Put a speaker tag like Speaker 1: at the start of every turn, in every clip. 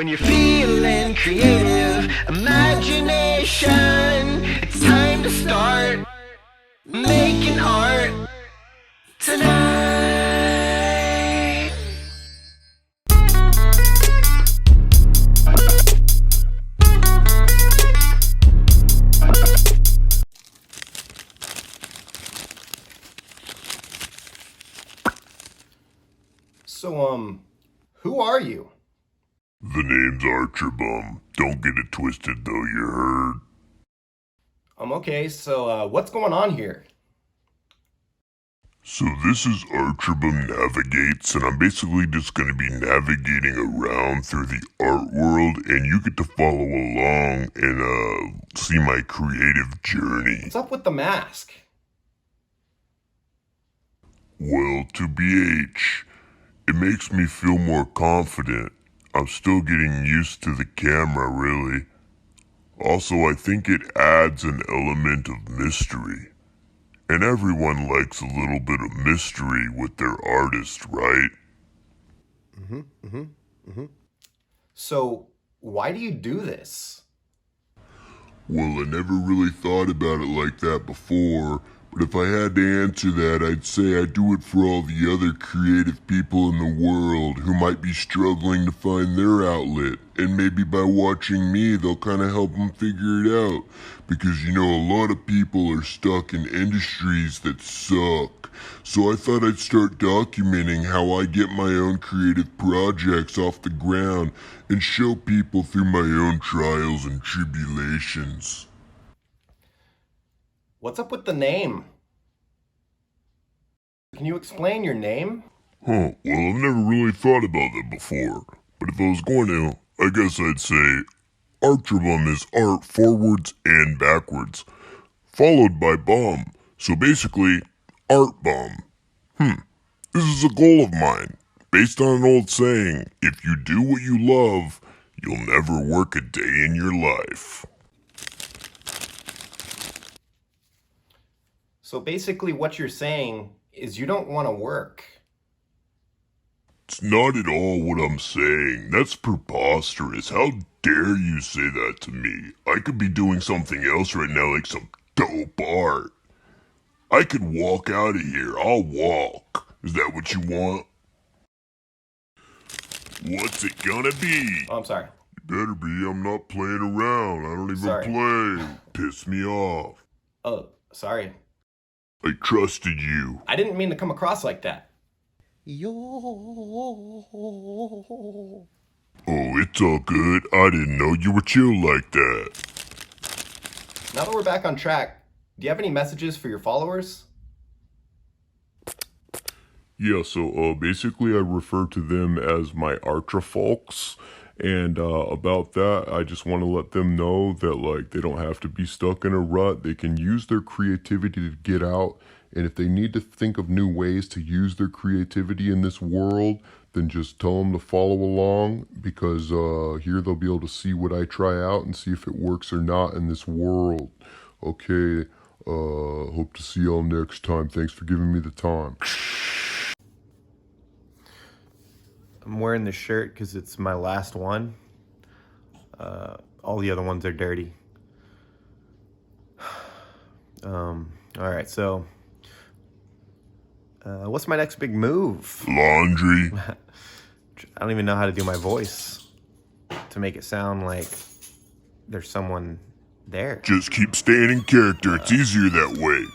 Speaker 1: When you're feeling creative, imagination, it's time to start making art tonight.
Speaker 2: So, who are you?
Speaker 3: The name's Artrabum. Don't get it twisted though, you heard?
Speaker 2: Okay, so, what's going on here?
Speaker 3: So this is Artrabum Navigates, and I'm basically just going to be navigating around through the art world, and you get to follow along and see my creative journey.
Speaker 2: What's up with the mask?
Speaker 3: Well, to BH, it makes me feel more confident. I'm still getting used to the camera, really. Also, I think it adds an element of mystery. And everyone likes a little bit of mystery with their artist, right?
Speaker 2: So, why do you do this?
Speaker 3: Well, I never really thought about it like that before, but if I had to answer that, I'd say I do it for all the other creative people in the world who might be struggling to find their outlet, and maybe by watching me, they'll kind of help them figure it out, because you know, a lot of people are stuck in industries that suck. So I thought I'd start documenting how I get my own creative projects off the ground and show people through my own trials and tribulations.
Speaker 2: What's up with the name? Can you explain your name?
Speaker 3: Well, I've never really thought about that before, but if I was going to, I guess I'd say artrabum is art forwards and backwards, followed by bum, so basically, art bum. This is a goal of mine, based on an old saying, if you do what you love, you'll never work a day in your life.
Speaker 2: So basically what you're saying is you don't want to work.
Speaker 3: It's not at all what I'm saying. That's preposterous. How dare you say that to me? I could be doing something else right now, like some dope art. I could walk out of here. I'll walk. Is that what you want? What's it gonna be?
Speaker 2: Oh, I'm sorry.
Speaker 3: You better be. I'm not playing around. I don't even
Speaker 2: Sorry.
Speaker 3: play. Piss me off.
Speaker 2: Oh, sorry.
Speaker 3: I trusted you.
Speaker 2: I didn't mean to come across like that.
Speaker 3: Oh, it's all good. I didn't know you were chill like that.
Speaker 2: Now that we're back on track, do you have any messages for your followers?
Speaker 3: Yeah, so basically I refer to them as my artrafolks, and about that, I just want to let them know that like they don't have to be stuck in a rut. They can use their creativity to get out, and if they need to think of new ways to use their creativity in this world, then just tell them to follow along, because here they'll be able to see what I try out and see if it works or not in this world. Okay, hope to see y'all next time. Thanks for giving me the time.
Speaker 2: I'm wearing this shirt because it's my last one. All the other ones are dirty. Alright, so what's my next big move?
Speaker 3: Laundry.
Speaker 2: I don't even know how to do my voice to make it sound like there's someone there.
Speaker 3: Just keep staying in character. It's easier that way.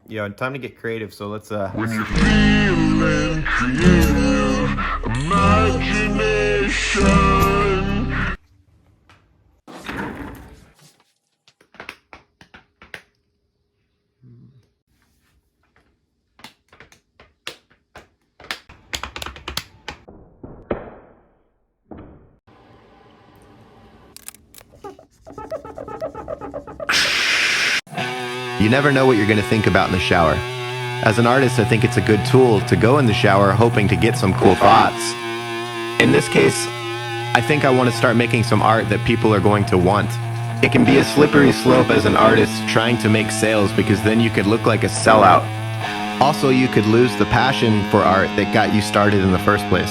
Speaker 2: Yeah, time to get creative, so let's
Speaker 3: When you're feeling creative, imagination.
Speaker 4: You never know what you're going to think about in the shower. As an artist, I think it's a good tool to go in the shower hoping to get some cool thoughts. In this case, I think I want to start making some art that people are going to want. It can be a slippery slope as an artist trying to make sales, because then you could look like a sellout. Also, you could lose the passion for art that got you started in the first place.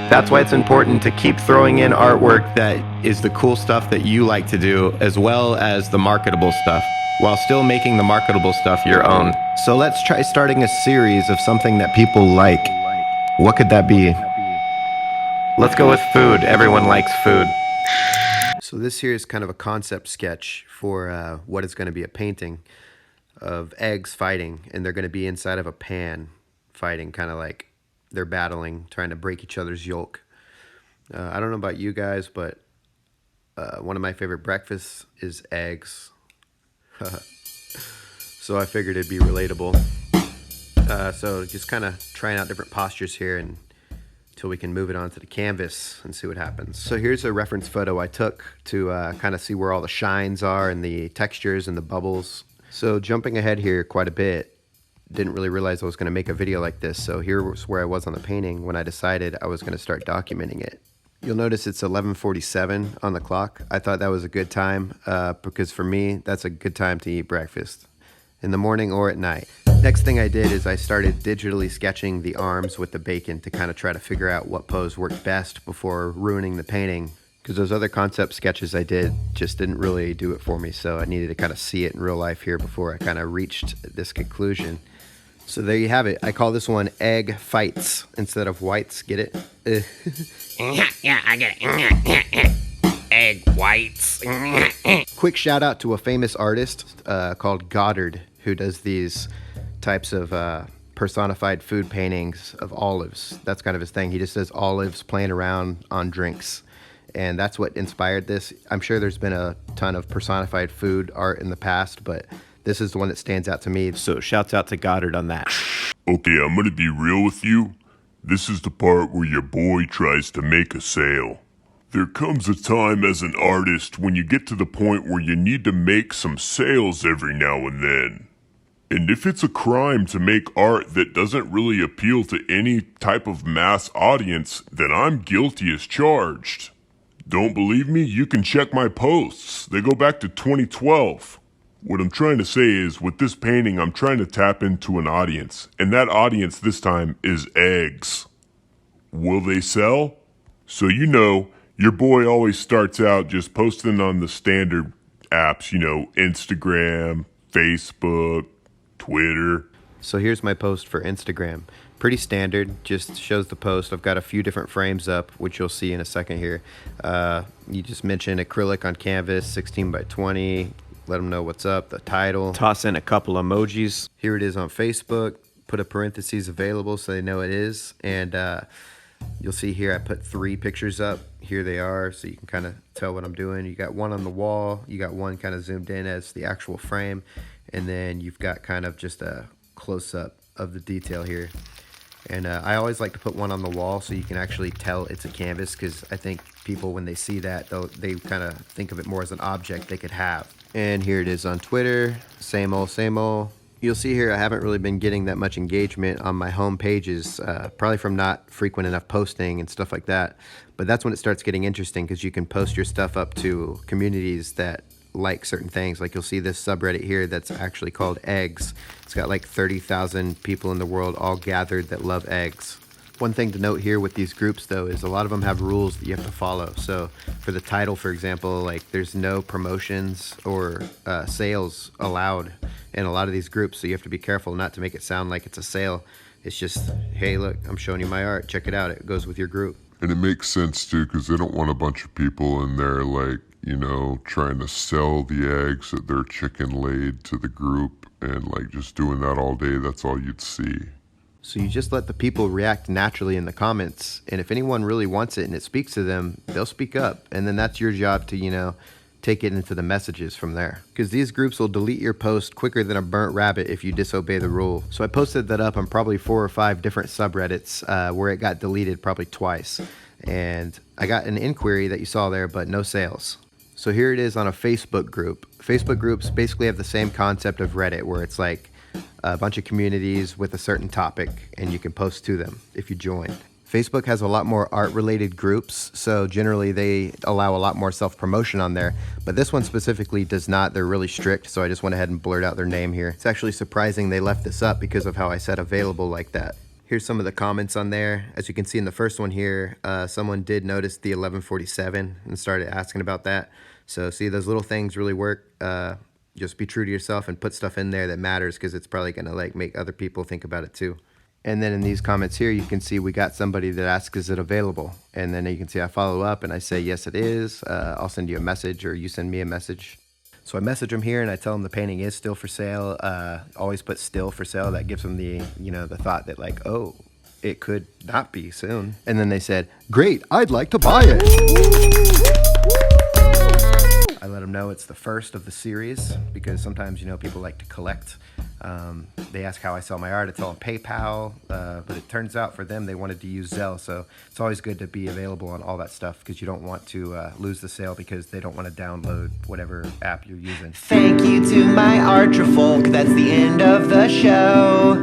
Speaker 4: That's why it's important to keep throwing in artwork that is the cool stuff that you like to do, as well as the marketable stuff, while still making the marketable stuff your own. So let's try starting a series of something that people like. What could that be? Let's go with food. Everyone likes food. So this here is kind of a concept sketch for what is going to be a painting of eggs fighting, and they're going to be inside of a pan fighting, kind of like they're battling, trying to break each other's yolk. I don't know about you guys, but one of my favorite breakfasts is eggs. So I figured it'd be relatable. So just kind of trying out different postures here until we can move it onto the canvas and see what happens. So here's a reference photo I took to kind of see where all the shines are and the textures and the bubbles. So jumping ahead here quite a bit, didn't really realize I was going to make a video like this. So here was where I was on the painting when I decided I was going to start documenting it. You'll notice it's 11:47 on the clock. I thought that was a good time because for me, that's a good time to eat breakfast, in the morning or at night. Next thing I did is I started digitally sketching the arms with the bacon to kind of try to figure out what pose worked best before ruining the painting, because those other concept sketches I did just didn't really do it for me. So I needed to kind of see it in real life here before I kind of reached this conclusion. So there you have it. I call this one egg fights instead of whites. Get it?
Speaker 1: Yeah, I get it. Egg whites.
Speaker 4: Quick shout out to a famous artist called Goddard, who does these types of personified food paintings of olives. That's kind of his thing. He just does olives playing around on drinks. And that's what inspired this. I'm sure there's been a ton of personified food art in the past, but this is the one that stands out to me. So shouts out to Goddard on that.
Speaker 3: Okay, I'm gonna be real with you. This is the part where your boy tries to make a sale. There comes a time as an artist when you get to the point where you need to make some sales every now and then. And if it's a crime to make art that doesn't really appeal to any type of mass audience, then I'm guilty as charged. Don't believe me? You can check my posts. They go back to 2012. What I'm trying to say is, with this painting, I'm trying to tap into an audience, and that audience this time is eggs. Will they sell? So you know, your boy always starts out just posting on the standard apps, you know, Instagram, Facebook, Twitter.
Speaker 4: So here's my post for Instagram. Pretty standard, just shows the post. I've got a few different frames up, which you'll see in a second here. You just mentioned acrylic on canvas, 16 by 20. Let them know what's up, the title.
Speaker 2: Toss in a couple emojis.
Speaker 4: Here it is on Facebook. Put a parentheses available so they know it is. And you'll see here I put 3 pictures up. Here they are, so you can kind of tell what I'm doing. You got one on the wall. You got one kind of zoomed in as the actual frame. And then you've got kind of just a close-up of the detail here. And I always like to put one on the wall so you can actually tell it's a canvas, because I think people, when they see that, they kind of think of it more as an object they could have. And here it is on Twitter, same old, same old. You'll see here I haven't really been getting that much engagement on my home pages, probably from not frequent enough posting and stuff like that. But that's when it starts getting interesting, because you can post your stuff up to communities that like certain things. Like you'll see this subreddit here that's actually called Eggs. It's got like 30,000 people in the world all gathered that love eggs. One thing to note here with these groups, though, is a lot of them have rules that you have to follow. So for the title, for example, like there's no promotions or sales allowed in a lot of these groups. So you have to be careful not to make it sound like it's a sale. It's just, hey, look, I'm showing you my art. Check it out. It goes with your group.
Speaker 3: And it makes sense too, because they don't want a bunch of people in there like, you know, trying to sell the eggs that their chicken laid to the group, and like just doing that all day. That's all you'd see.
Speaker 4: So you just let the people react naturally in the comments, and if anyone really wants it and it speaks to them, they'll speak up, and then that's your job to, you know, take it into the messages from there. Because these groups will delete your post quicker than a burnt rabbit if you disobey the rule. So I posted that up on probably 4 or 5 different subreddits where it got deleted probably twice. And I got an inquiry that you saw there, but no sales. So here it is on a Facebook group. Facebook groups basically have the same concept of Reddit, where it's like a bunch of communities with a certain topic, and you can post to them if you join. Facebook has a lot more art-related groups, so generally they allow a lot more self-promotion on there. But this one specifically does not. They're really strict, so I just went ahead and blurred out their name here. It's actually surprising they left this up because of how I said available like that. Here's some of the comments on there. As you can see in the first one here, someone did notice the 1147 and started asking about that. So see, those little things really work. Just be true to yourself and put stuff in there that matters, because it's probably gonna like make other people think about it too. And then in these comments here, you can see we got somebody that asks, is it available? And then you can see I follow up and I say, yes, it is. I'll send you a message, or you send me a message. So I message them here and I tell them the painting is still for sale. Always put still for sale. That gives them the, the thought that like, oh, it could not be soon. And then they said, great, I'd like to buy it. I let them know it's the first of the series, because sometimes, people like to collect. They ask how I sell my art. I tell them PayPal, but it turns out for them, they wanted to use Zelle. So it's always good to be available on all that stuff, because you don't want to lose the sale because they don't want to download whatever app you're using.
Speaker 1: Thank you to my artrafolk. That's the end of the show.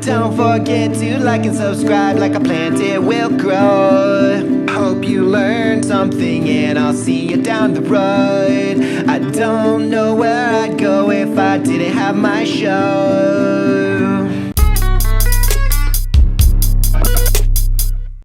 Speaker 1: Don't forget to like and subscribe. Like a plant, it will grow. Hope you learned something, and I'll see you down the road. I don't know where I'd go if I didn't have my show.